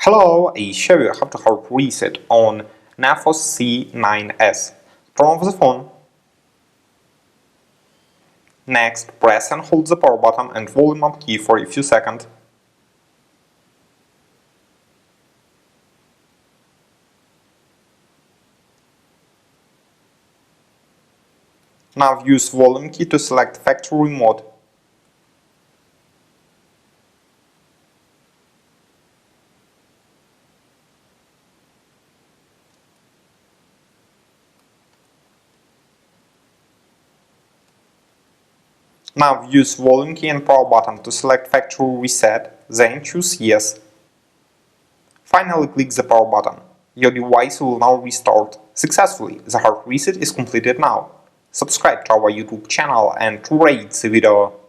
Hello, I show you how to hard reset on Neffos C9s. Turn off the phone. Next, press and hold the power button and volume up key for a few seconds. Now use volume key to select factory mode. Now use volume key and power button to select factory reset, then choose yes. Finally click the power button. Your device will now restart successfully. The hard reset is completed now. Subscribe to our YouTube channel and rate the video.